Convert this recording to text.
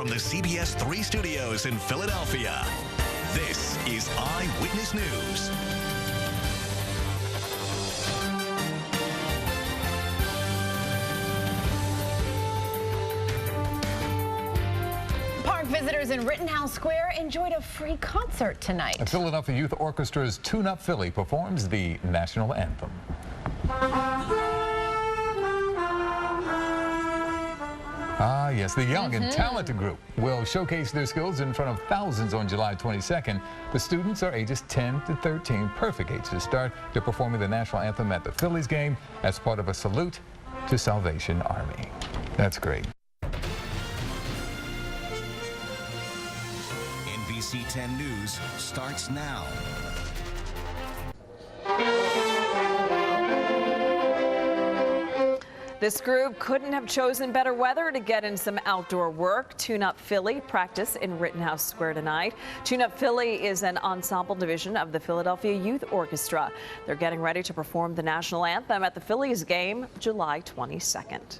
from the CBS 3 studios in Philadelphia, this is Eyewitness News. Visitors in Rittenhouse Square enjoyed a free concert tonight. The Philadelphia Youth Orchestra's Tune Up Philly performs the National Anthem. Ah, yes, the young and talented group will showcase their skills in front of thousands on July 22nd. The students are ages 10 to 13, perfect age to start. They're performing the National Anthem at the Phillies game as part of a salute to Salvation Army. That's great. NBC 10 News starts now. This group couldn't have chosen better weather to get in some outdoor work. Tune Up Philly practice in Rittenhouse Square tonight. Tune Up Philly is an ensemble division of the Philadelphia Youth Orchestra. They're getting ready to perform the National Anthem at the Phillies game July 22nd.